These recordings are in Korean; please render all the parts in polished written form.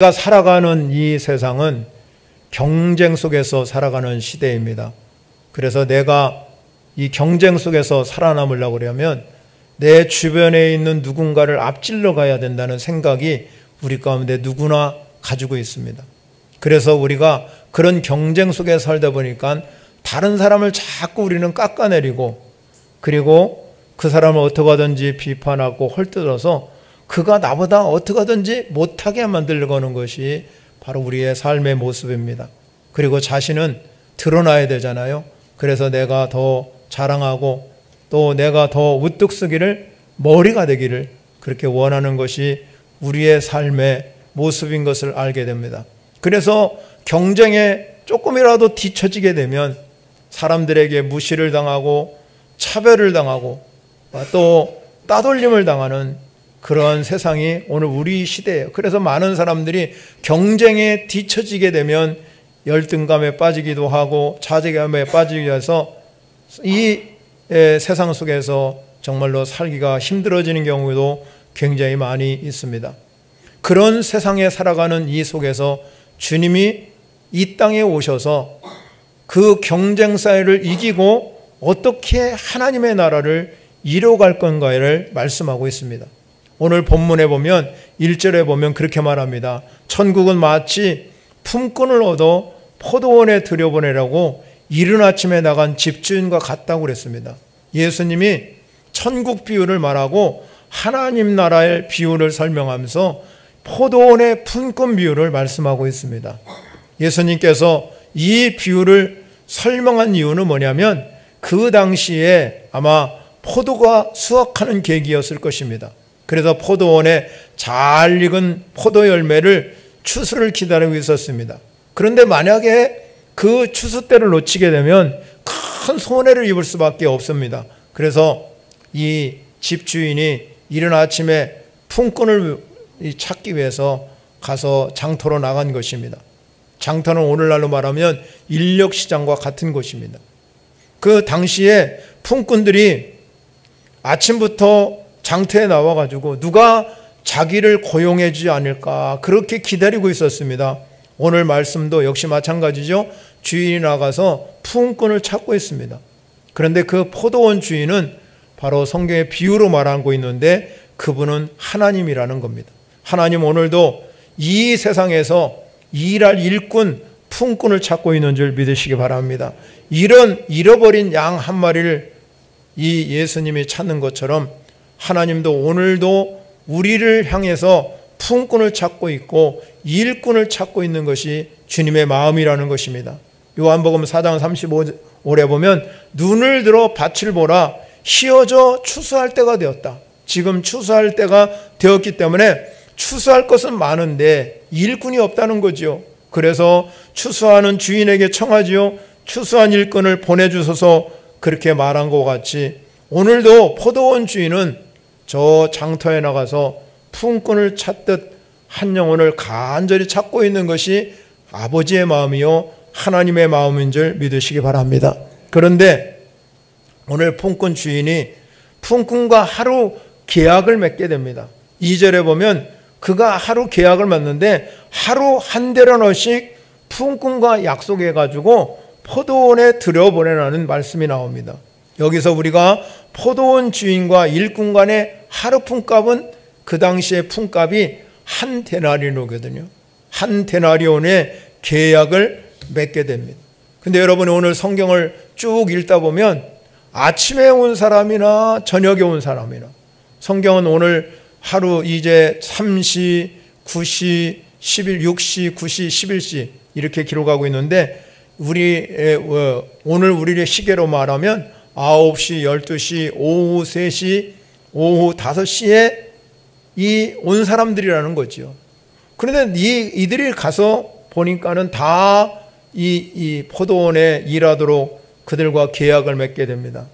우리가 살아가는 이 세상은 경쟁 속에서 살아가는 시대입니다. 그래서 내가 이 경쟁 속에서 살아남으려고 그러면 내 주변에 있는 누군가를 앞질러 가야 된다는 생각이 우리 가운데 누구나 가지고 있습니다. 그래서 우리가 그런 경쟁 속에 살다 보니까 다른 사람을 자꾸 우리는 깎아내리고, 그리고 그 사람을 어떻게 하든지 비판하고 헐뜯어서 그가 나보다 어떻게 하든지 못하게 만들려고 하는 것이 바로 우리의 삶의 모습입니다. 그리고 자신은 드러나야 되잖아요. 그래서 내가 더 자랑하고 또 내가 더 우뚝 서기를, 머리가 되기를 그렇게 원하는 것이 우리의 삶의 모습인 것을 알게 됩니다. 그래서 경쟁에 조금이라도 뒤처지게 되면 사람들에게 무시를 당하고 차별을 당하고 또 따돌림을 당하는 그런 세상이 오늘 우리 시대예요. 그래서 많은 사람들이 경쟁에 뒤처지게 되면 열등감에 빠지기도 하고 자괴감에 빠지기도 해서 이 세상 속에서 정말로 살기가 힘들어지는 경우도 굉장히 많이 있습니다. 그런 세상에 살아가는 이 속에서 주님이 이 땅에 오셔서 그 경쟁 사회를 이기고 어떻게 하나님의 나라를 이뤄갈 건가를 말씀하고 있습니다. 오늘 본문에 보면 1절에 보면 그렇게 말합니다. 천국은 마치 품꾼을 얻어 포도원에 들여보내라고 이른 아침에 나간 집주인과 같다고 그랬습니다. 예수님이 천국 비유를 말하고 하나님 나라의 비유를 설명하면서 포도원의 품꾼 비유를 말씀하고 있습니다. 예수님께서 이 비유를 설명한 이유는 뭐냐면 그 당시에 아마 포도가 수확하는 계기였을 것입니다. 그래서 포도원에 잘 익은 포도 열매를 추수를 기다리고 있었습니다. 그런데 만약에 그 추수 때를 놓치게 되면 큰 손해를 입을 수밖에 없습니다. 그래서 이 집주인이 이른 아침에 품꾼을 찾기 위해서 가서 장터로 나간 것입니다. 장터는 오늘날로 말하면 인력시장과 같은 곳입니다. 그 당시에 품꾼들이 아침부터 장터에 나와가지고 누가 자기를 고용해 주지 않을까 그렇게 기다리고 있었습니다. 오늘 말씀도 역시 마찬가지죠. 주인이 나가서 품꾼을 찾고 있습니다. 그런데 그 포도원 주인은 바로 성경의 비유로 말하고 있는데 그분은 하나님이라는 겁니다. 하나님 오늘도 이 세상에서 일할 일꾼, 품꾼을 찾고 있는 줄 믿으시기 바랍니다. 이런 잃어버린 양 한 마리를 이 예수님이 찾는 것처럼 하나님도 오늘도 우리를 향해서 품꾼을 찾고 있고 일꾼을 찾고 있는 것이 주님의 마음이라는 것입니다. 요한복음 4장 35절에 보면 눈을 들어 밭을 보라 휘어져 추수할 때가 되었다. 지금 추수할 때가 되었기 때문에 추수할 것은 많은데 일꾼이 없다는 거죠. 그래서 추수하는 주인에게 청하지요. 추수한 일꾼을 보내주소서 그렇게 말한 것 같이 오늘도 포도원 주인은 저 장터에 나가서 품꾼을 찾듯 한 영혼을 간절히 찾고 있는 것이 아버지의 마음이요 하나님의 마음인 줄 믿으시기 바랍니다. 그런데 오늘 품꾼 주인이 품꾼과 하루 계약을 맺게 됩니다. 2절에 보면 그가 하루 계약을 맺는데 하루 한 대로씩 품꾼과 약속해가지고 포도원에 들여보내라는 말씀이 나옵니다. 여기서 우리가 포도원 주인과 일꾼 간의 하루 품값은 그 당시의 품값이 한 데나리온이거든요. 한 데나리온의 계약을 맺게 됩니다. 근데 여러분 오늘 성경을 쭉 읽다 보면 아침에 온 사람이나 저녁에 온 사람이나 성경은 오늘 하루 이제 3시, 9시, 10일, 6시, 9시, 11시 이렇게 기록하고 있는데 오늘 우리의 시계로 말하면 9시, 12시, 오후 3시, 오후 5시에 이 온 사람들이라는 거죠. 그런데 이들이 가서 보니까는 다 이 포도원에 일하도록 그들과 계약을 맺게 됩니다.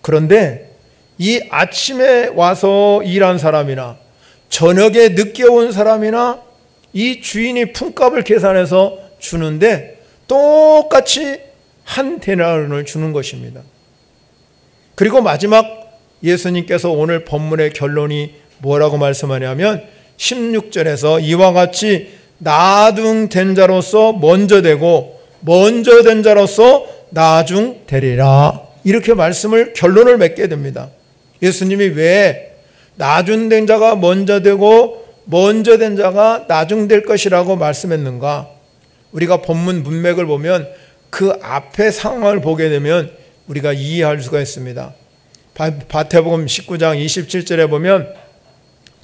그런데 이 아침에 와서 일한 사람이나 저녁에 늦게 온 사람이나 이 주인이 품값을 계산해서 주는데 똑같이 한 데나리온을 주는 것입니다. 그리고 마지막 예수님께서 오늘 본문의 결론이 뭐라고 말씀하냐면 16절에서 이와 같이 나중된 자로서 먼저 되고 먼저 된 자로서 나중 되리라. 이렇게 말씀을 결론을 맺게 됩니다. 예수님이 왜 나중된 자가 먼저 되고 먼저 된 자가 나중 될 것이라고 말씀했는가? 우리가 본문 문맥을 보면 그 앞의 상황을 보게 되면 우리가 이해할 수가 있습니다. 마태복음 19장 27절에 보면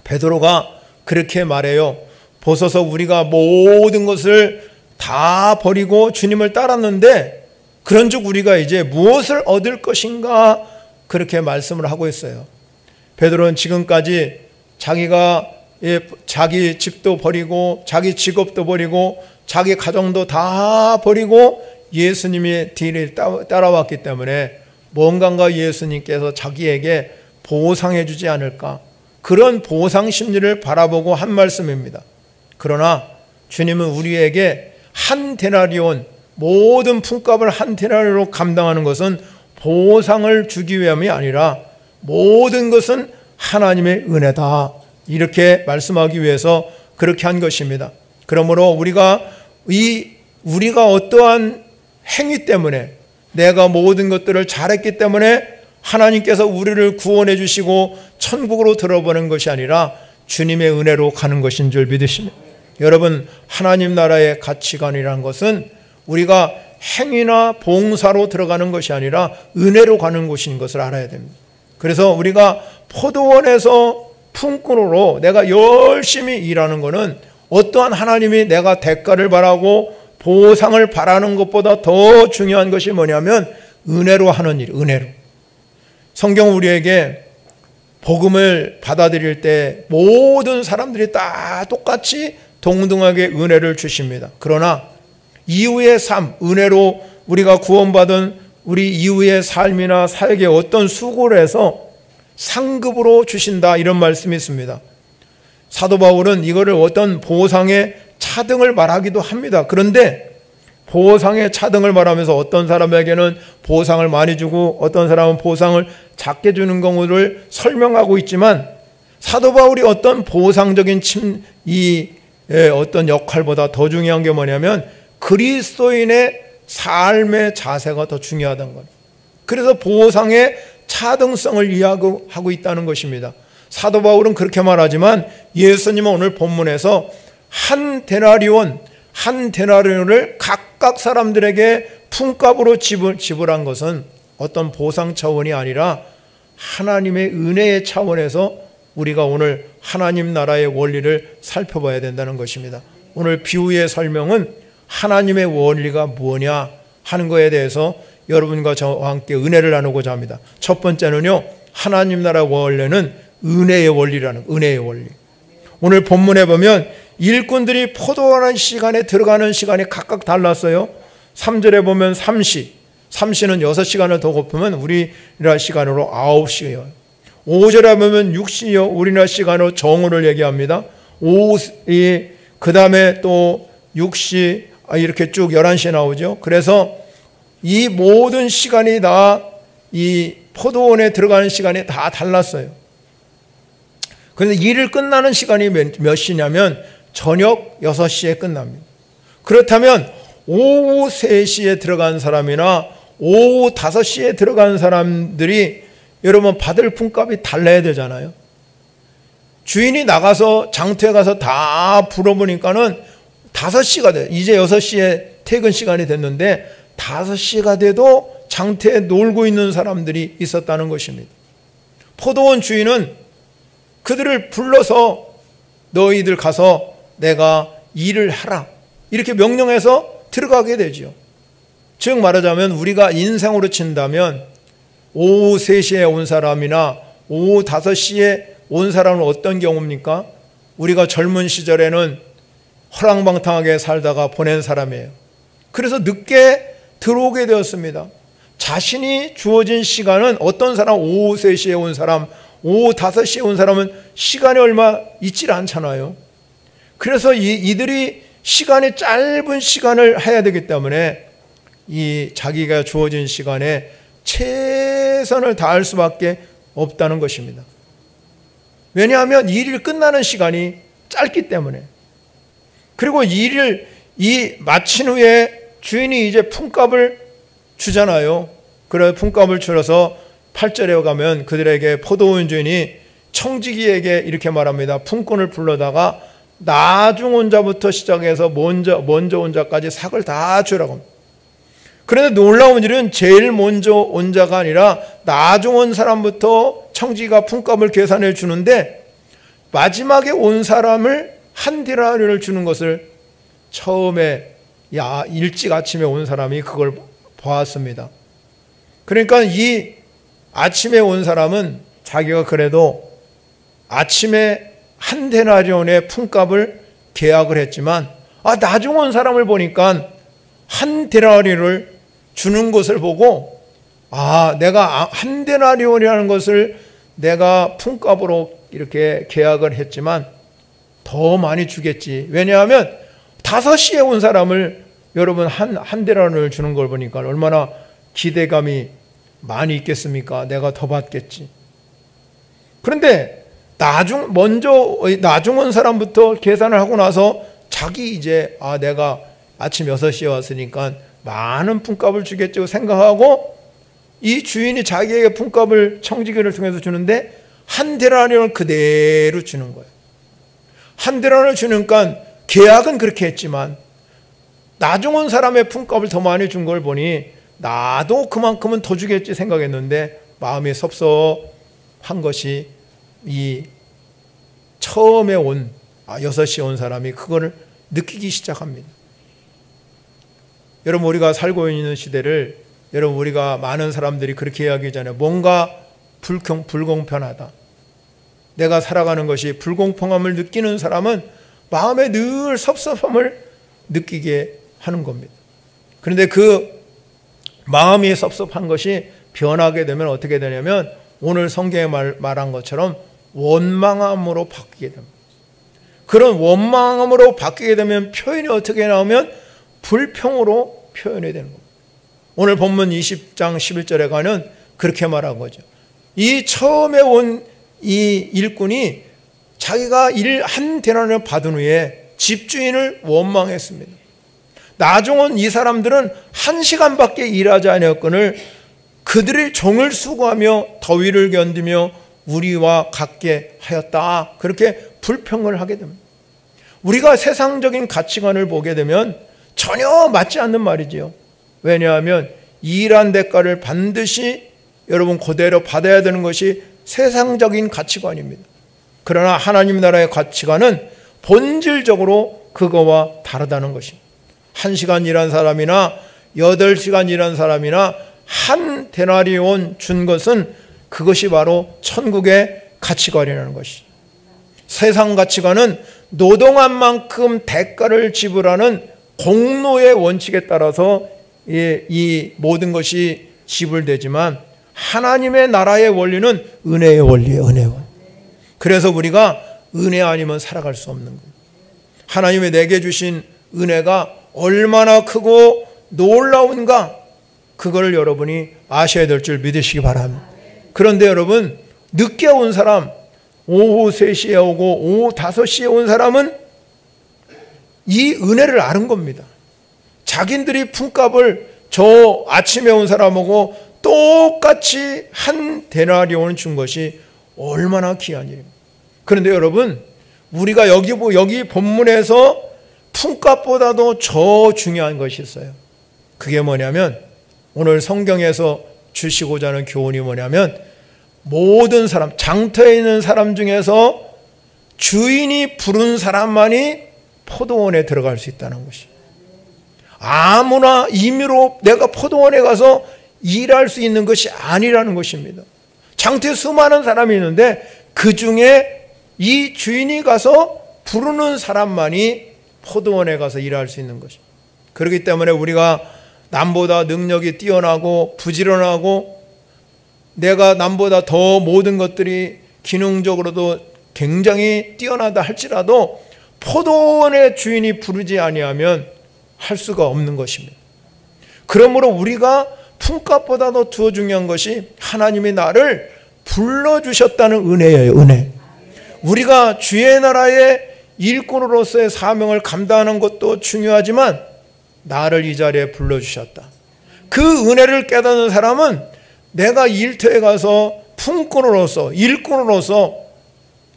베드로가 그렇게 말해요. 보소서 우리가 모든 것을 다 버리고 주님을 따랐는데 그런즉 우리가 이제 무엇을 얻을 것인가 그렇게 말씀을 하고 있어요. 베드로는 지금까지 자기가 자기 집도 버리고 자기 직업도 버리고 자기 가정도 다 버리고 예수님의 뒤를 따라왔기 때문에 뭔가 예수님께서 자기에게 보상해 주지 않을까, 그런 보상 심리를 바라보고 한 말씀입니다. 그러나 주님은 우리에게 한 데나리온, 모든 품값을 한 데나리온으로 감당하는 것은 보상을 주기 위함이 아니라 모든 것은 하나님의 은혜다, 이렇게 말씀하기 위해서 그렇게 한 것입니다. 그러므로 우리가 어떠한 행위 때문에, 내가 모든 것들을 잘했기 때문에 하나님께서 우리를 구원해 주시고 천국으로 들어보는 것이 아니라 주님의 은혜로 가는 것인 줄 믿으십니다. 여러분, 하나님 나라의 가치관이라는 것은 우리가 행위나 봉사로 들어가는 것이 아니라 은혜로 가는 곳인 것을 알아야 됩니다. 그래서 우리가 포도원에서 품꾼으로 내가 열심히 일하는 것은 어떠한 하나님이 내가 대가를 바라고 보상을 바라는 것보다 더 중요한 것이 뭐냐면 은혜로 하는 일, 은혜로. 성경은 우리에게 복음을 받아들일 때 모든 사람들이 다 똑같이 동등하게 은혜를 주십니다. 그러나 이후의 삶, 은혜로 우리가 구원받은 우리 이후의 삶이나 사역에 어떤 수고를 해서 상급으로 주신다, 이런 말씀이 있습니다. 사도 바울은 이거를 어떤 보상의 차등을 말하기도 합니다. 그런데 보상의 차등을 말하면서 어떤 사람에게는 보상을 많이 주고 어떤 사람은 보상을 작게 주는 경우를 설명하고 있지만, 사도 바울이 어떤 보상적인 어떤 역할보다 더 중요한 게 뭐냐면 그리스도인의 삶의 자세가 더 중요하다는 거예요. 그래서 보상의 차등성을 이야기하고 있다는 것입니다. 사도 바울은 그렇게 말하지만 예수님은 오늘 본문에서 한 데나리온을 각각 사람들에게 품값으로 지불한 것은 어떤 보상 차원이 아니라 하나님의 은혜의 차원에서 우리가 오늘 하나님 나라의 원리를 살펴봐야 된다는 것입니다. 오늘 비유의 설명은 하나님의 원리가 뭐냐 하는 것에 대해서 여러분과 저와 함께 은혜를 나누고자 합니다. 첫 번째는요, 하나님 나라 원리는 은혜의 원리라는, 은혜의 원리. 오늘 본문에 보면 일꾼들이 포도하는 시간에 들어가는 시간이 각각 달랐어요. 3절에 보면 3시는 6시간을 더 곱으면 우리나라 시간으로 9시예요. 5절에 보면 6시요, 우리나라 시간으로 정오를 얘기합니다. 그 다음에 또 6시, 이렇게 쭉 11시에 나오죠. 그래서 이 모든 시간이 다 이 포도원에 들어가는 시간이 다 달랐어요. 그런데 일을 끝나는 시간이 몇 시냐면 저녁 6시에 끝납니다. 그렇다면 오후 3시에 들어간 사람이나 오후 5시에 들어간 사람들이 여러분 받을 품값이 달라야 되잖아요. 주인이 나가서 장터에 가서 다 불어보니까는 5시가 돼. 이제 6시에 퇴근 시간이 됐는데 5시가 돼도 장터에 놀고 있는 사람들이 있었다는 것입니다. 포도원 주인은 그들을 불러서 너희들 가서 내가 일을 하라, 이렇게 명령해서 들어가게 되죠. 즉 말하자면 우리가 인생으로 친다면 오후 3시에 온 사람이나 오후 5시에 온 사람은 어떤 경우입니까? 우리가 젊은 시절에는 허랑방탕하게 살다가 보낸 사람이에요. 그래서 늦게 들어오게 되었습니다. 자신이 주어진 시간은 어떤 사람 오후 3시에 온 사람, 오후 5시에 온 사람은 시간이 얼마 있질 않잖아요. 그래서 이들이 시간이 짧은 시간을 해야 되기 때문에 이 자기가 주어진 시간에 최선을 다할 수밖에 없다는 것입니다. 왜냐하면 일이 끝나는 시간이 짧기 때문에. 그리고 이 일을 마친 후에 주인이 이제 품값을 주잖아요. 그래 품값을 줄여서 8절에 가면 그들에게 포도원 주인이 청지기에게 이렇게 말합니다. 품꾼을 불러다가 나중 온 자부터 시작해서 먼저 온 자까지 삭을 다 주라고 합니다. 그런데 놀라운 일은 제일 먼저 온 자가 아니라 나중 온 사람부터 청지기가 품값을 계산해 주는데 마지막에 온 사람을 한 데나리온을 주는 것을 처음에 일찍 아침에 온 사람이 그걸 보았습니다. 그러니까 이 아침에 온 사람은 자기가 그래도 아침에 한 데나리온의 품값을 계약을 했지만 나중 온 사람을 보니까 한 데나리온을 주는 것을 보고 내가 한 데나리온이라는 것을 내가 품값으로 이렇게 계약을 했지만 더 많이 주겠지. 왜냐하면 5시에 온 사람을 여러분 한 데나리온을 주는 걸 보니까 얼마나 기대감이 많이 있겠습니까? 내가 더 받겠지. 그런데 나중 온 사람부터 계산을 하고 나서 자기 이제 내가 아침 6시에 왔으니까 많은 품값을 주겠죠 생각하고 이 주인이 자기에게 품값을 청지기를 통해서 주는데 한 데나리온을 그대로 주는 거예요. 한 데나리온을 주니까 계약은 그렇게 했지만 나중 온 사람의 품값을 더 많이 준 걸 보니 나도 그만큼은 더 주겠지 생각했는데 마음이 섭섭한 것이 이 처음에 온 6시에 온 사람이 그거를 느끼기 시작합니다. 여러분 우리가 살고 있는 시대를 여러분 우리가 많은 사람들이 그렇게 이야기하잖아요. 뭔가 불공평하다. 내가 살아가는 것이 불공평함을 느끼는 사람은 마음에 늘 섭섭함을 느끼게 하는 겁니다. 그런데 그 마음이 섭섭한 것이 변하게 되면 어떻게 되냐면 오늘 성경에 말한 것처럼 원망함으로 바뀌게 됩니다. 그런 원망함으로 바뀌게 되면 표현이 어떻게 나오면 불평으로 표현이 되는 겁니다. 오늘 본문 20장 11절에 가는 그렇게 말한 거죠. 이 처음에 온 이 일꾼이 자기가 한 데나리온을 받은 후에 집주인을 원망했습니다. 나중 온 이 사람들은 1시간밖에 일하지 아니었거늘 그들의 종을 수고하며 더위를 견디며 우리와 같게 하였다. 그렇게 불평을 하게 됩니다. 우리가 세상적인 가치관을 보게 되면 전혀 맞지 않는 말이지요. 왜냐하면 일한 대가를 반드시 여러분 그대로 받아야 되는 것이 세상적인 가치관입니다. 그러나 하나님 나라의 가치관은 본질적으로 그거와 다르다는 것입니다. 1시간 일한 사람이나 8시간 일한 사람이나 한 데나리온 준 것은 그것이 바로 천국의 가치관이라는 것이죠. 세상 가치관은 노동한 만큼 대가를 지불하는 공로의 원칙에 따라서 이 모든 것이 지불되지만 하나님의 나라의 원리는 은혜의 원리예요. 은혜의 원리. 그래서 우리가 은혜 아니면 살아갈 수 없는 거예요. 하나님이 내게 주신 은혜가 얼마나 크고 놀라운가 그걸 여러분이 아셔야 될 줄 믿으시기 바랍니다. 그런데 여러분 늦게 온 사람 오후 3시에 오고 오후 5시에 온 사람은 이 은혜를 아는 겁니다. 자기들이 품값을 저 아침에 온 사람하고 똑같이 한 데나리온을 준 것이 얼마나 귀한 일입니다. 그런데 여러분 우리가 여기 본문에서 품값보다도 더 중요한 것이 있어요. 그게 뭐냐면 오늘 성경에서 주시고자 하는 교훈이 뭐냐면 모든 사람, 장터에 있는 사람 중에서 주인이 부른 사람만이 포도원에 들어갈 수 있다는 것이. 아무나 임의로 내가 포도원에 가서 일할 수 있는 것이 아니라는 것입니다. 장터에 수많은 사람이 있는데 그 중에 이 주인이 가서 부르는 사람만이 포도원에 가서 일할 수 있는 것입니다. 그렇기 때문에 우리가 남보다 능력이 뛰어나고 부지런하고 내가 남보다 더 모든 것들이 기능적으로도 굉장히 뛰어나다 할지라도 포도원의 주인이 부르지 아니하면 할 수가 없는 것입니다. 그러므로 우리가 품값보다도 더 중요한 것이 하나님이 나를 불러주셨다는 은혜예요. 은혜. 우리가 주의 나라에 일꾼으로서의 사명을 감당하는 것도 중요하지만 나를 이 자리에 불러주셨다. 그 은혜를 깨닫는 사람은 내가 일터에 가서 품꾼으로서 일꾼으로서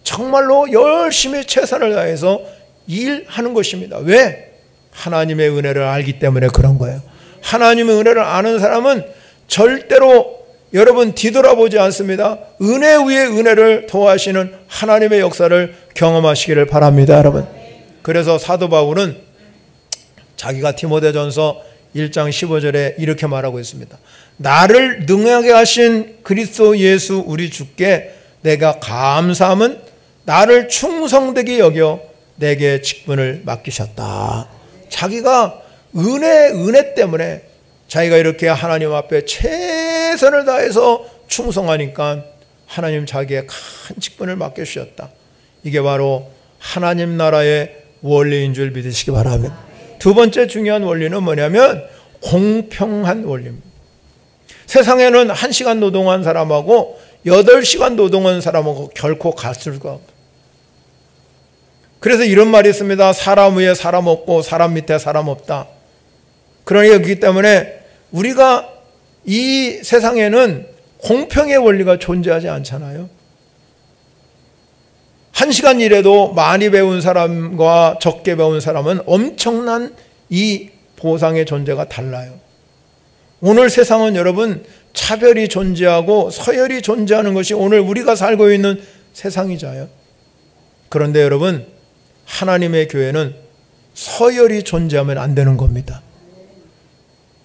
정말로 열심히 최선을 다해서 일하는 것입니다. 왜? 하나님의 은혜를 알기 때문에 그런 거예요. 하나님의 은혜를 아는 사람은 절대로 여러분 뒤돌아보지 않습니다. 은혜 위에 은혜를 더하시는 하나님의 역사를 경험하시기를 바랍니다, 여러분. 그래서 사도 바울은 자기가 디모데전서 1장 15절에 이렇게 말하고 있습니다. 나를 능하게 하신 그리스도 예수 우리 주께 내가 감사함은 나를 충성되게 여겨 내게 직분을 맡기셨다. 자기가 은혜 때문에 자기가 이렇게 하나님 앞에 최선을 다해서 충성하니까 하나님 자기의 큰 직분을 맡겨주셨다. 이게 바로 하나님 나라의 원리인 줄 믿으시기 바랍니다. 두 번째 중요한 원리는 뭐냐면 공평한 원리입니다. 세상에는 1시간 노동한 사람하고 8시간 노동한 사람하고 결코 같을 수가 없다. 그래서 이런 말이 있습니다. 사람 위에 사람 없고 사람 밑에 사람 없다. 그러니까 그렇기 때문에 우리가 이 세상에는 공평의 원리가 존재하지 않잖아요. 1시간 일해도 많이 배운 사람과 적게 배운 사람은 엄청난 이 보상의 존재가 달라요. 오늘 세상은 여러분 차별이 존재하고 서열이 존재하는 것이 오늘 우리가 살고 있는 세상이잖아요. 그런데 여러분 하나님의 교회는 서열이 존재하면 안 되는 겁니다.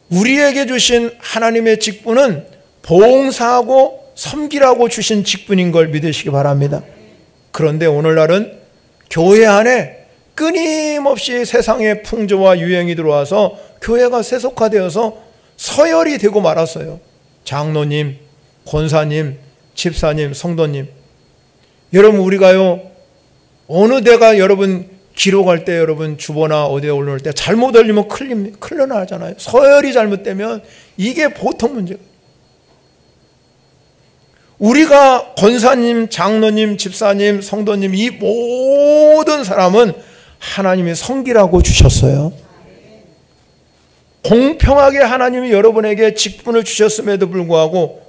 우리에게 주신 하나님의 직분은 봉사하고 섬기라고 주신 직분인 걸 믿으시기 바랍니다. 그런데 오늘날은 교회 안에 끊임없이 세상의 풍조와 유행이 들어와서 교회가 세속화되어서 서열이 되고 말았어요. 장로님, 권사님, 집사님, 성도님. 여러분 우리가요 어느 데가 여러분 기록할 때 여러분 주보나 어디에 올라올 때 잘못 올리면 큰일 나잖아요. 서열이 잘못되면 이게 보통 문제예요. 우리가 권사님, 장로님, 집사님, 성도님 이 모든 사람은 하나님이 섬기라고 주셨어요. 공평하게 하나님이 여러분에게 직분을 주셨음에도 불구하고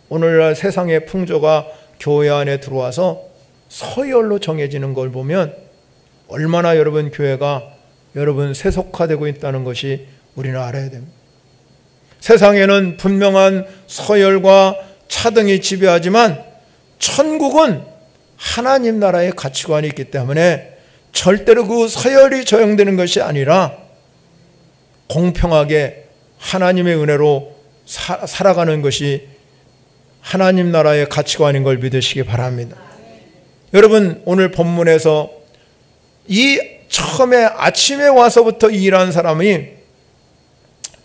오늘날 세상의 풍조가 교회 안에 들어와서 서열로 정해지는 걸 보면 얼마나 여러분 교회가 여러분 세속화되고 있다는 것이 우리는 알아야 됩니다. 세상에는 분명한 서열과 차등이 지배하지만 천국은 하나님 나라의 가치관이 있기 때문에 절대로 그 서열이 적용되는 것이 아니라 공평하게 하나님의 은혜로 살아가는 것이 하나님 나라의 가치관인 걸 믿으시기 바랍니다. 여러분 오늘 본문에서 이 처음에 아침에 와서부터 일하는 사람이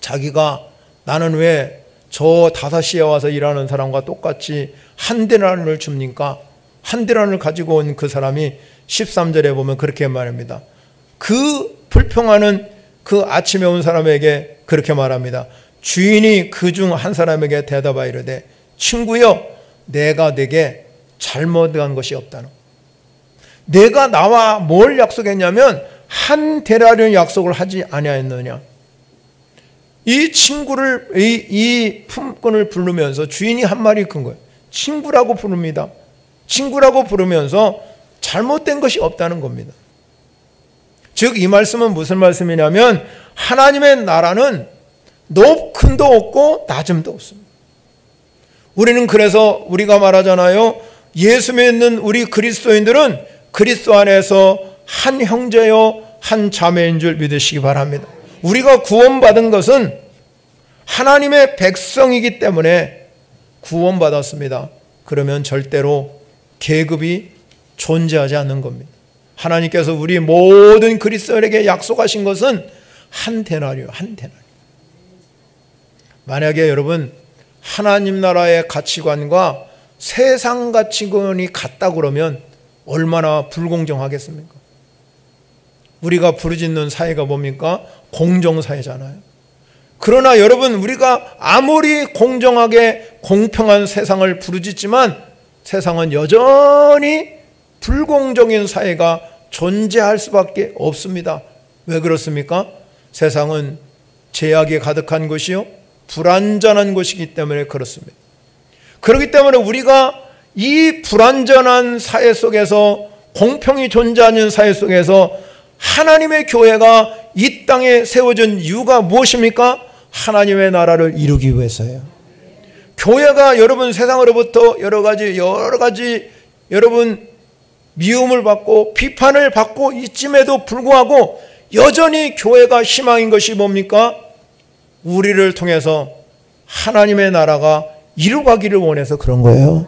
자기가 나는 왜 저 5시에 와서 일하는 사람과 똑같이 한 데나리온을 줍니까? 한 데나리온을 가지고 온 그 사람이 13절에 보면 그렇게 말합니다. 그 불평하는 그 아침에 온 사람에게 그렇게 말합니다. 주인이 그 중 한 사람에게 대답하여 이르되 친구여 내가 네게 잘못한 것이 없다는 내가 나와 뭘 약속했냐면 한 데나리온 약속을 하지 아니하였느냐. 이 친구를 이 품꾼을 부르면서 주인이 한 말이 큰 거예요. 친구라고 부릅니다. 친구라고 부르면서 잘못된 것이 없다는 겁니다. 즉 이 말씀은 무슨 말씀이냐면 하나님의 나라는 높음도 없고 낮음도 없습니다. 우리는 그래서 우리가 말하잖아요. 예수 믿는 우리 그리스도인들은 그리스도 안에서 한 형제요 한 자매인 줄 믿으시기 바랍니다. 우리가 구원받은 것은 하나님의 백성이기 때문에 구원받았습니다. 그러면 절대로 계급이 존재하지 않는 겁니다. 하나님께서 우리 모든 그리스도인에게 약속하신 것은 한 데나리온, 한 데나리온. 만약에 여러분 하나님 나라의 가치관과 세상 가치관이 같다 그러면 얼마나 불공정하겠습니까? 우리가 부르짖는 사회가 뭡니까? 공정사회잖아요. 그러나 여러분 우리가 아무리 공정하게 공평한 세상을 부르짖지만 세상은 여전히 불공정인 사회가 존재할 수밖에 없습니다. 왜 그렇습니까? 세상은 죄악이 가득한 곳이요 불완전한 곳이기 때문에 그렇습니다. 그렇기 때문에 우리가 이 불완전한 사회 속에서, 공평이 존재하는 사회 속에서 하나님의 교회가 이 땅에 세워진 이유가 무엇입니까? 하나님의 나라를 이루기 위해서예요. 교회가 여러분 세상으로부터 여러 가지 여러분 미움을 받고 비판을 받고 있음에도 불구하고 여전히 교회가 희망인 것이 뭡니까? 우리를 통해서 하나님의 나라가 이루어가기를 원해서 그런 거예요.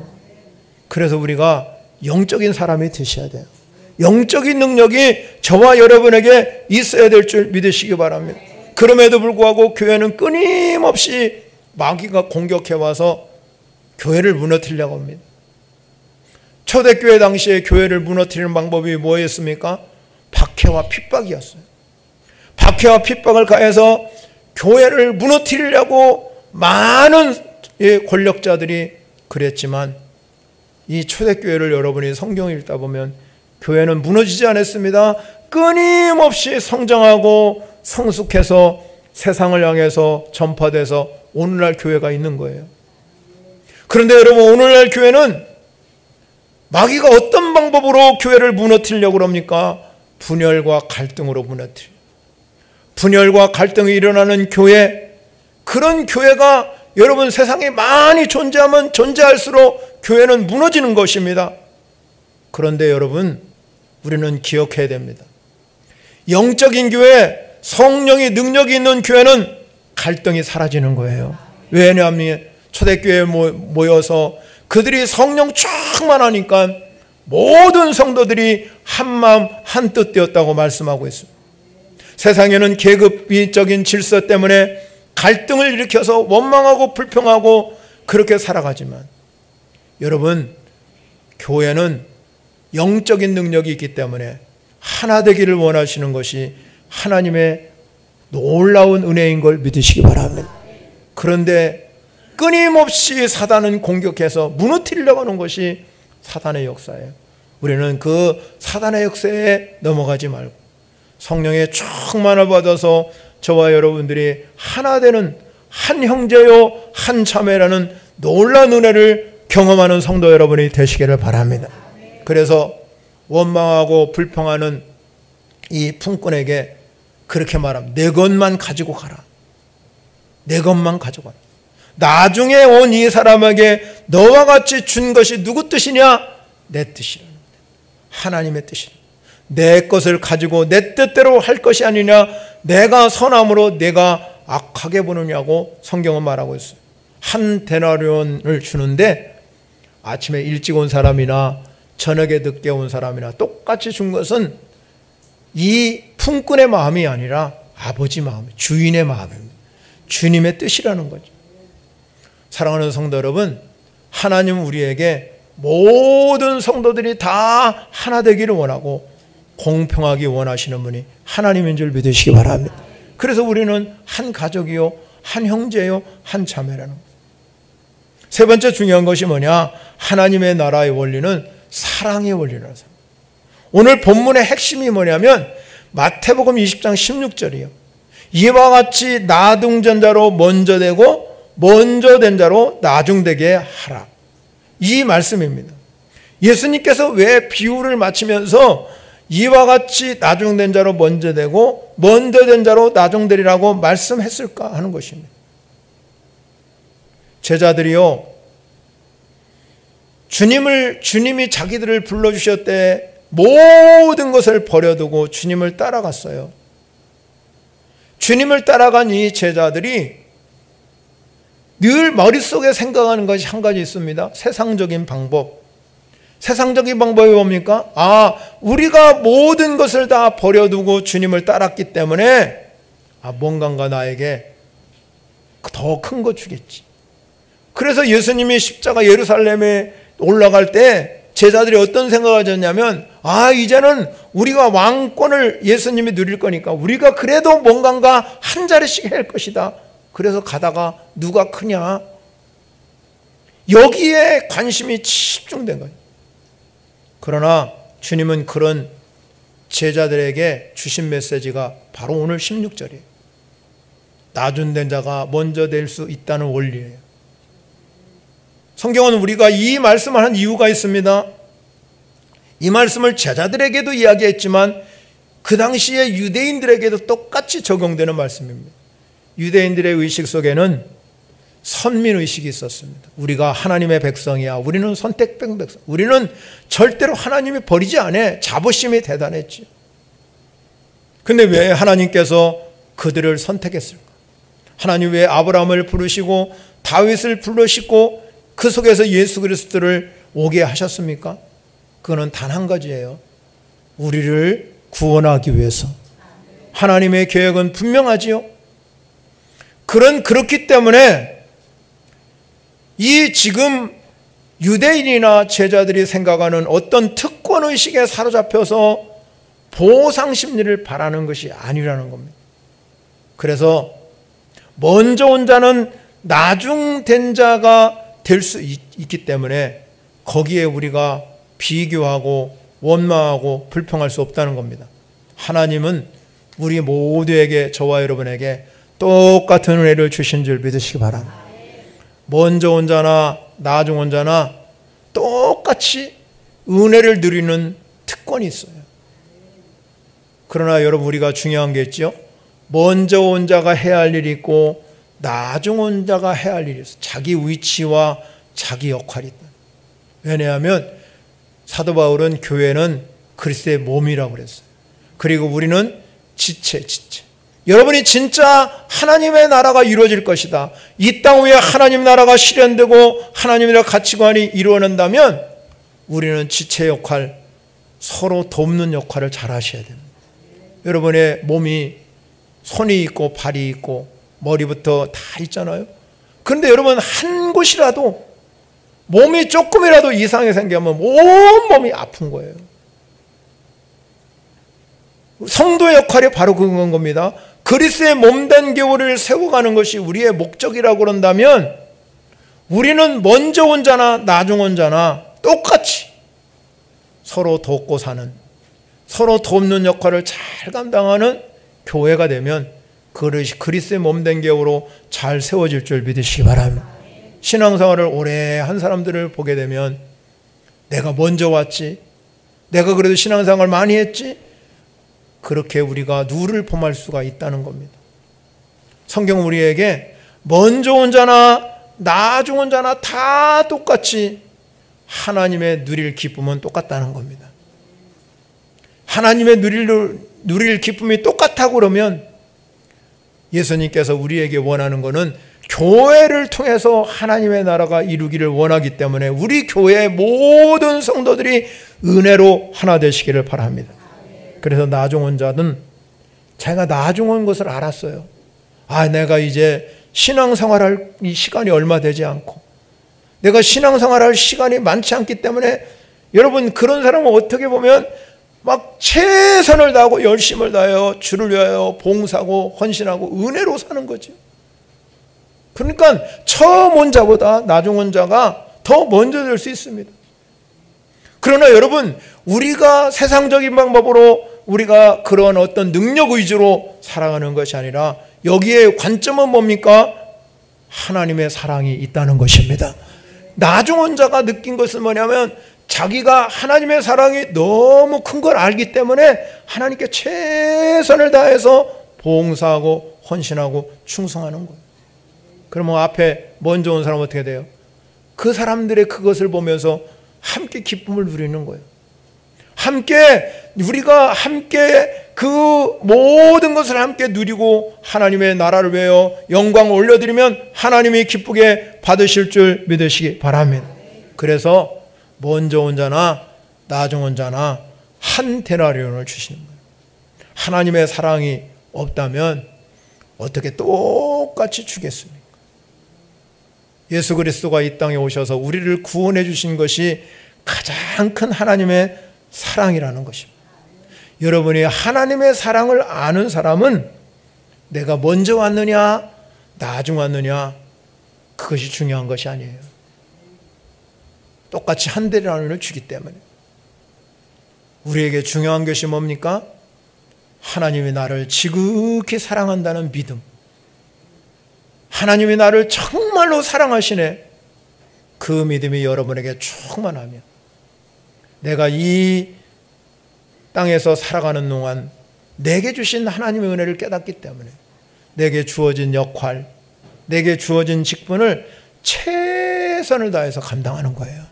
그래서 우리가 영적인 사람이 되셔야 돼요. 영적인 능력이 저와 여러분에게 있어야 될 줄 믿으시기 바랍니다. 그럼에도 불구하고 교회는 끊임없이 마귀가 공격해와서 교회를 무너뜨리려고 합니다. 초대교회 당시에 교회를 무너뜨리는 방법이 뭐였습니까? 박해와 핍박이었어요. 박해와 핍박을 가해서 교회를 무너뜨리려고 많은 권력자들이 그랬지만 이 초대교회를 여러분이 성경을 읽다 보면 교회는 무너지지 않았습니다. 끊임없이 성장하고 성숙해서 세상을 향해서 전파돼서 오늘날 교회가 있는 거예요. 그런데 여러분, 오늘날 교회는 마귀가 어떤 방법으로 교회를 무너뜨리려고 합니까? 분열과 갈등으로 무너뜨려요. 분열과 갈등이 일어나는 교회, 그런 교회가 여러분 세상에 많이 존재하면 존재할수록 교회는 무너지는 것입니다. 그런데 여러분, 우리는 기억해야 됩니다. 영적인 교회, 성령의 능력이 있는 교회는 갈등이 사라지는 거예요. 왜냐하면 초대교회에 모여서 그들이 성령 충만하니까 모든 성도들이 한마음 한뜻 되었다고 말씀하고 있습니다. 세상에는 계급적인 질서 때문에 갈등을 일으켜서 원망하고 불평하고 그렇게 살아가지만 여러분, 교회는 영적인 능력이 있기 때문에 하나 되기를 원하시는 것이 하나님의 놀라운 은혜인 걸 믿으시기 바랍니다. 그런데 끊임없이 사단은 공격해서 무너뜨리려고 하는 것이 사단의 역사예요. 우리는 그 사단의 역사에 넘어가지 말고 성령의 충만을 받아서 저와 여러분들이 하나 되는 한 형제요 한 자매라는 놀라운 은혜를 경험하는 성도 여러분이 되시기를 바랍니다. 그래서 원망하고 불평하는 이 품꾼에게 그렇게 말합니다. 내 것만 가지고 가라. 내 것만 가지고 가라. 나중에 온 이 사람에게 너와 같이 준 것이 누구 뜻이냐? 내 뜻이라. 하나님의 뜻이라. 내 것을 가지고 내 뜻대로 할 것이 아니냐? 내가 선함으로 내가 악하게 보느냐고 성경은 말하고 있어요. 한 데나리온을 주는데 아침에 일찍 온 사람이나 저녁에 늦게 온 사람이나 똑같이 준 것은 이 품꾼의 마음이 아니라 아버지 마음, 주인의 마음입니다. 주님의 뜻이라는 거죠. 사랑하는 성도 여러분, 하나님은 우리에게 모든 성도들이 다 하나 되기를 원하고 공평하기 원하시는 분이 하나님인 줄 믿으시기 바랍니다. 그래서 우리는 한 가족이요, 한 형제요, 한 자매라는 거예요. 세 번째 중요한 것이 뭐냐? 하나님의 나라의 원리는 사랑의 원리라는 거예요. 오늘 본문의 핵심이 뭐냐면 마태복음 20장 16절이요. 이와 같이 나중된 자로 먼저 되고 먼저 된 자로 나중되게 하라. 이 말씀입니다. 예수님께서 왜 비유를 마치면서 이와 같이 나중된 자로 먼저 되고 먼저 된 자로 나중되리라고 말씀했을까 하는 것입니다. 제자들이요, 주님이 자기들을 불러주셨대 모든 것을 버려두고 주님을 따라갔어요. 주님을 따라간 이 제자들이 늘 머릿속에 생각하는 것이 한 가지 있습니다. 세상적인 방법. 세상적인 방법이 뭡니까? 우리가 모든 것을 다 버려두고 주님을 따랐기 때문에 뭔가가 나에게 더 큰 거 주겠지. 그래서 예수님이 십자가 예루살렘에 올라갈 때 제자들이 어떤 생각을 가졌냐면 이제는 우리가 왕권을 예수님이 누릴 거니까 우리가 그래도 뭔가 한 자리씩 할 것이다. 그래서 가다가 누가 크냐? 여기에 관심이 집중된 거예요. 그러나 주님은 그런 제자들에게 주신 메시지가 바로 오늘 16절이에요. 나중된 자가 먼저 될 수 있다는 원리예요. 성경은 우리가 이 말씀을 한 이유가 있습니다. 이 말씀을 제자들에게도 이야기했지만 그 당시에 유대인들에게도 똑같이 적용되는 말씀입니다. 유대인들의 의식 속에는 선민의식이 있었습니다. 우리가 하나님의 백성이야. 우리는 선택된 백성. 우리는 절대로 하나님이 버리지 않아. 자부심이 대단했지. 근데 왜 하나님께서 그들을 선택했을까? 하나님 왜 아브라함을 부르시고 다윗을 불러시고 그 속에서 예수 그리스도를 오게 하셨습니까? 그거는 단 한 가지예요. 우리를 구원하기 위해서. 하나님의 계획은 분명하지요. 그렇기 때문에 이 지금 유대인이나 제자들이 생각하는 어떤 특권의식에 사로잡혀서 보상심리를 바라는 것이 아니라는 겁니다. 그래서 먼저 온 자는 나중된 자가 될 수 있기 때문에 거기에 우리가 비교하고 원망하고 불평할 수 없다는 겁니다. 하나님은 우리 모두에게, 저와 여러분에게 똑같은 은혜를 주신 줄 믿으시기 바랍니다. 먼저 온 자나 나중 온 자나 똑같이 은혜를 누리는 특권이 있어요. 그러나 여러분, 우리가 중요한 게 있죠. 먼저 온 자가 해야 할 일이 있고 나중 온 자가 해야 할 일이 있어요. 자기 위치와 자기 역할이 있다. 왜냐하면 사도 바울은 교회는 그리스도의 몸이라고 그랬어요. 그리고 우리는 지체. 여러분이 진짜 하나님의 나라가 이루어질 것이다. 이 땅 위에 하나님 나라가 실현되고 하나님의 가치관이 이루어낸다면 우리는 지체 역할, 서로 돕는 역할을 잘 하셔야 됩니다. 여러분의 몸이 손이 있고 발이 있고 머리부터 다 있잖아요. 그런데 여러분, 한 곳이라도 몸이 조금이라도 이상이 생기면 온 몸이 아픈 거예요. 성도의 역할이 바로 그건 겁니다. 그리스도의 몸된 교회를 세워가는 것이 우리의 목적이라고 그런다면 우리는 먼저 온 자나 나중 온 자나 똑같이 서로 돕고 사는, 서로 돕는 역할을 잘 감당하는 교회가 되면 그것이 그리스도의 몸된 교회로 잘 세워질 줄 믿으시기 바랍니다. 신앙생활을 오래 한 사람들을 보게 되면 내가 먼저 왔지, 내가 그래도 신앙생활 많이 했지, 그렇게 우리가 누를 범할 수가 있다는 겁니다. 성경은 우리에게 먼저 온 자나 나중 온 자나 다 똑같이 하나님의 누릴 기쁨은 똑같다는 겁니다. 하나님의 누릴 기쁨이 똑같다고 그러면 예수님께서 우리에게 원하는 것은 교회를 통해서 하나님의 나라가 이루기를 원하기 때문에 우리 교회의 모든 성도들이 은혜로 하나 되시기를 바랍니다. 그래서 나중 온 자는 자기가 나중 온 것을 알았어요. 내가 이제 신앙생활할 이 시간이 얼마 되지 않고 내가 신앙생활할 시간이 많지 않기 때문에 여러분, 그런 사람은 어떻게 보면 막 최선을 다하고 열심을 다해요. 주를 위하여 봉사하고 헌신하고 은혜로 사는 거죠. 그러니까 처음 온 자보다 나중 온 자가 더 먼저 될 수 있습니다. 그러나 여러분, 우리가 세상적인 방법으로 우리가 그런 어떤 능력 위주로 살아가는 것이 아니라 여기에 관점은 뭡니까? 하나님의 사랑이 있다는 것입니다. 나중 온 자가 느낀 것은 뭐냐면 자기가 하나님의 사랑이 너무 큰 걸 알기 때문에 하나님께 최선을 다해서 봉사하고 헌신하고 충성하는 거예요. 그러면 앞에 먼저 온 사람은 어떻게 돼요? 그 사람들의 그것을 보면서 함께 기쁨을 누리는 거예요. 우리가 함께 그 모든 것을 함께 누리고 하나님의 나라를 위하여 영광을 올려드리면 하나님이 기쁘게 받으실 줄 믿으시기 바랍니다. 그래서 먼저 온 자나 나중 온 자나 한 데나리온을 주시는 거예요. 하나님의 사랑이 없다면 어떻게 똑같이 주겠습니까? 예수 그리스도가 이 땅에 오셔서 우리를 구원해 주신 것이 가장 큰 하나님의 사랑이라는 것입니다. 여러분이 하나님의 사랑을 아는 사람은 내가 먼저 왔느냐 나중 왔느냐 그것이 중요한 것이 아니에요. 똑같이 한 데나리온을 주기 때문에 우리에게 중요한 것이 뭡니까? 하나님이 나를 지극히 사랑한다는 믿음. 하나님이 나를 정말로 사랑하시네. 그 믿음이 여러분에게 충만하면 내가 이 땅에서 살아가는 동안 내게 주신 하나님의 은혜를 깨닫기 때문에 내게 주어진 역할, 내게 주어진 직분을 최선을 다해서 감당하는 거예요.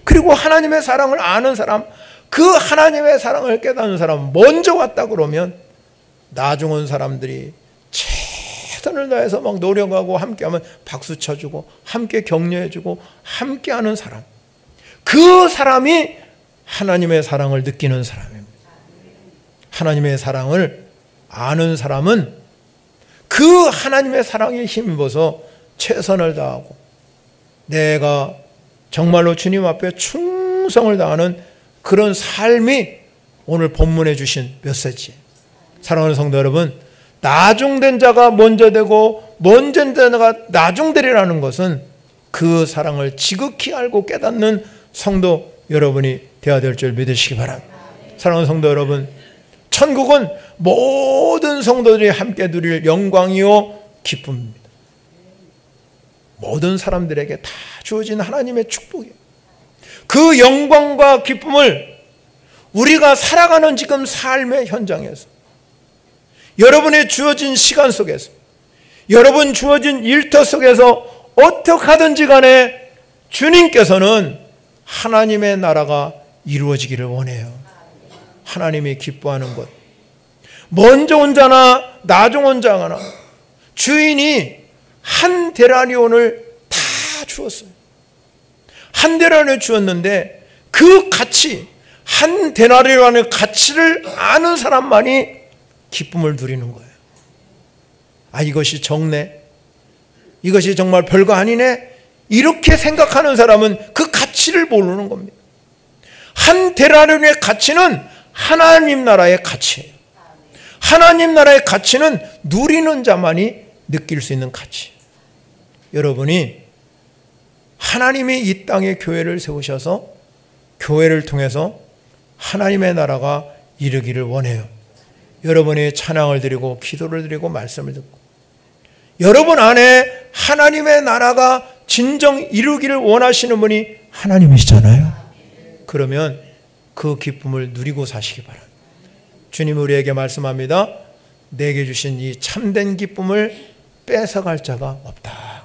그리고 하나님의 사랑을 아는 사람, 그 하나님의 사랑을 깨닫는 사람 먼저 왔다 그러면 나중 온 사람들이 최선을 다해서 막 노력하고 함께하면 박수 쳐주고 함께 격려해주고 함께하는 사람, 그 사람이 하나님의 사랑을 느끼는 사람입니다. 하나님의 사랑을 아는 사람은 그 하나님의 사랑에 힘입어서 최선을 다하고 내가 정말로 주님 앞에 충성을 다하는 그런 삶이 오늘 본문에 주신 메시지. 사랑하는 성도 여러분, 나중된 자가 먼저 되고 먼저 된 자가 나중되리라는 것은 그 사랑을 지극히 알고 깨닫는 성도 여러분이 되어야 될 줄 믿으시기 바랍니다. 사랑하는 성도 여러분, 천국은 모든 성도들이 함께 누릴 영광이요 기쁨입니다. 모든 사람들에게 다 주어진 하나님의 축복이에요. 그 영광과 기쁨을 우리가 살아가는 지금 삶의 현장에서, 여러분의 주어진 시간 속에서, 여러분 주어진 일터 속에서 어떻게 하든지 간에 주님께서는 하나님의 나라가 이루어지기를 원해요. 하나님이 기뻐하는 것, 먼저 온 자나 나중 온 자나 주인이 한 데나리온을 다 주었어요. 한 데나리온을 주었는데 그 가치, 한 데나리온의 가치를 아는 사람만이 기쁨을 누리는 거예요. 아, 이것이 적네, 이것이 정말 별거 아니네, 이렇게 생각하는 사람은 그 가치를 모르는 겁니다. 한 데나리온의 가치는 하나님 나라의 가치예요. 하나님 나라의 가치는 누리는 자만이 느낄 수 있는 가치. 여러분이 하나님이 이 땅에 교회를 세우셔서 교회를 통해서 하나님의 나라가 이르기를 원해요. 여러분이 찬양을 드리고 기도를 드리고 말씀을 듣고 여러분 안에 하나님의 나라가 진정 이루기를 원하시는 분이 하나님이시잖아요. 그러면 그 기쁨을 누리고 사시기 바랍니다. 주님 우리에게 말씀합니다. 내게 주신 이 참된 기쁨을 뺏어갈 자가 없다.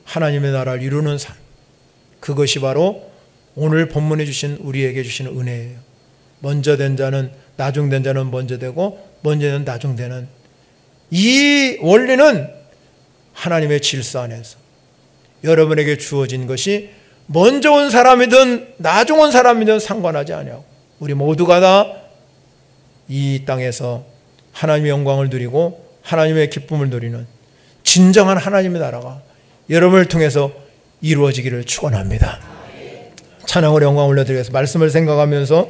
하나님의 나라를 이루는 삶, 그것이 바로 오늘 본문에 주신 우리에게 주신 은혜예요. 먼저 된 자는 나중 된 자는 먼저 되고 먼저 된 나중 되는 이 원리는 하나님의 질서 안에서 여러분에게 주어진 것이 먼저 온 사람이든 나중 온 사람이든 상관하지 아니하고 우리 모두가 다 이 땅에서 하나님의 영광을 누리고 하나님의 기쁨을 누리는 진정한 하나님의 나라가 여러분을 통해서 이루어지기를 축원합니다. 찬양으로 영광을 올려드리겠습니다. 말씀을 생각하면서